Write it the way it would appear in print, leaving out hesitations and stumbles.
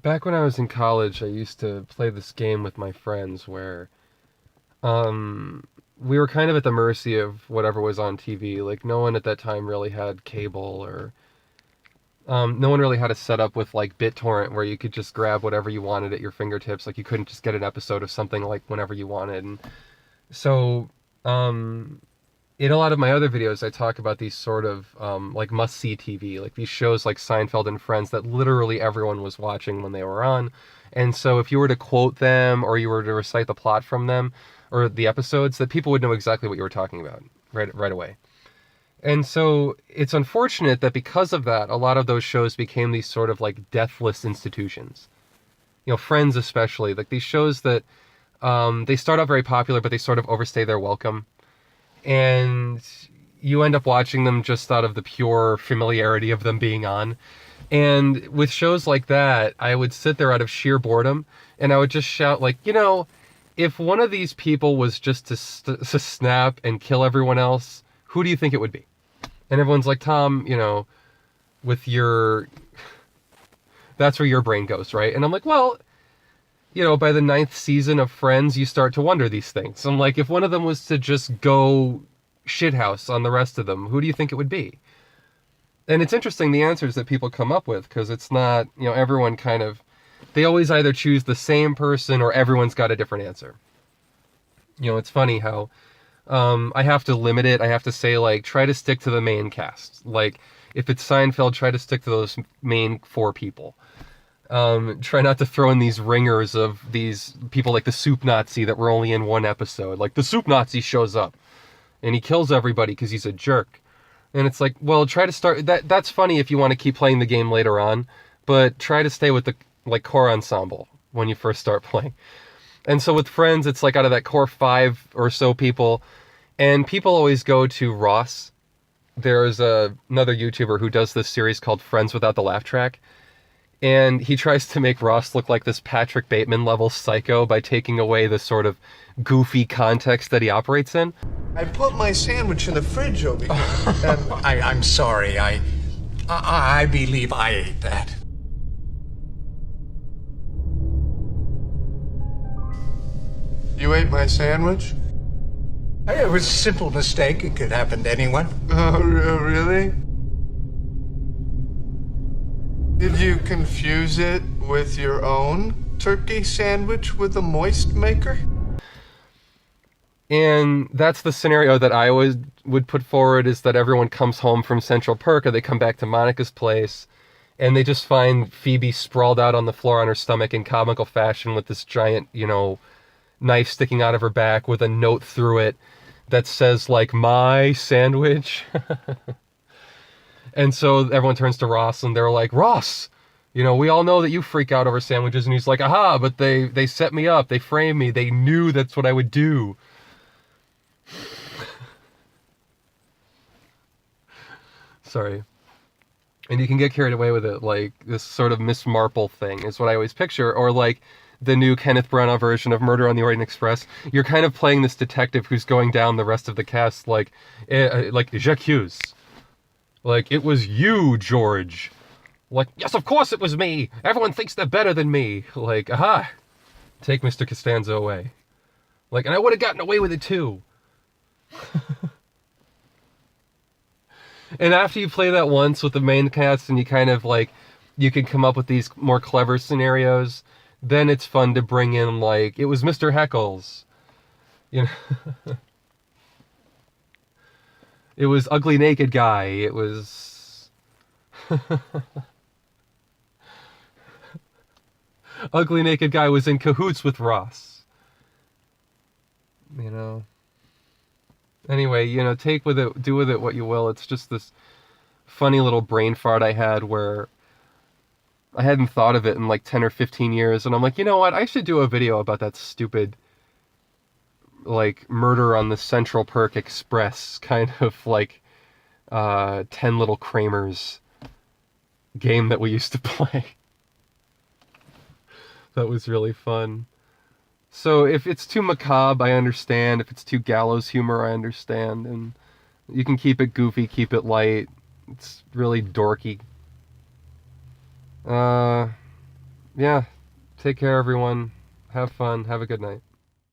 Back when I was in college, I used to play this game with my friends where um we were kind of at the mercy of whatever was on TV. Like no one at that time really had cable or no one really had a setup with like BitTorrent where you could just grab whatever you wanted at your fingertips. Like you couldn't just get an episode of something like whenever you wanted. And so um in a lot of my other videos, I talk about these sort of like must-see TV, like these shows like Seinfeld and Friends that literally everyone was watching when they were on. And so if you were to quote them or you were to recite the plot from them or the episodes, that people would know exactly what you were talking about right away. And so it's unfortunate that because of that, a lot of those shows became these sort of like deathless institutions. You know, Friends especially, like these shows that they start out very popular, but they sort of overstay their welcome and you end up watching them just out of the pure familiarity of them being on. And with shows like that, I would sit there out of sheer boredom and I would just shout like, if one of these people was just to snap and kill everyone else, who do you think it would be? And everyone's like, Tom, with your, that's where your brain goes, right? And I'm like, well, by the ninth season of Friends, you start to wonder these things. I'm like, if one of them was to just go shithouse on the rest of them, who do you think it would be? And it's interesting the answers that people come up with, because it's not, everyone kind of, they always either choose the same person or everyone's got a different answer. It's funny how I have to limit it. I have to say, like, try to stick to the main cast. Like, if it's Seinfeld, try to stick to those main four people. Try not to throw in these ringers of these people like the Soup Nazi that were only in one episode. Like, the Soup Nazi shows up, and he kills everybody because he's a jerk. And it's like, well, try to start... That's funny if you want to keep playing the game later on, but try to stay with the, like, core ensemble when you first start playing. And so with Friends, it's like out of that core 5 or so people, and people always go to Ross. There's another YouTuber who does this series called Friends Without the Laugh Track, and he tries to make Ross look like this Patrick Bateman level psycho by taking away the sort of goofy context that he operates in. I put my sandwich in the fridge over here. I'm sorry. I believe I ate that. You ate my sandwich? It was a simple mistake. It could happen to anyone. Oh, really? Did you confuse it with your own turkey sandwich with a moist maker? And that's the scenario that I always would put forward, is that everyone comes home from Central Perk or they come back to Monica's place and they just find Phoebe sprawled out on the floor on her stomach in comical fashion with this giant, knife sticking out of her back with a note through it that says, like, my sandwich. And so everyone turns to Ross and they're like, Ross, we all know that you freak out over sandwiches. And he's like, aha, but they set me up. They framed me. They knew that's what I would do. Sorry. And you can get carried away with it. Like, this sort of Miss Marple thing is what I always picture. Or like the new Kenneth Branagh version of Murder on the Orient Express. You're kind of playing this detective who's going down the rest of the cast like j'accuse. Like, it was you, George. Like, yes, of course it was me. Everyone thinks they're better than me. Like, aha. Take Mr. Costanza away. Like, and I would have gotten away with it too. And after you play that once with the main cast and you kind of like, you can come up with these more clever scenarios, then it's fun to bring in, like, it was Mr. Heckles. It was Ugly Naked Guy. It was... Ugly Naked Guy was in cahoots with Ross. Anyway, do with it what you will. It's just this funny little brain fart I had where I hadn't thought of it in like 10 or 15 years. And I'm like, you know what? I should do a video about that stupid, like, Murder on the Central Perk Express kind of like 10 Little Kramers game that we used to play. That was really fun. So if it's too macabre, I understand. If it's too gallows humor, I understand. And you can keep it goofy, keep it light. It's really dorky. Yeah, take care, everyone. Have fun. Have a good night.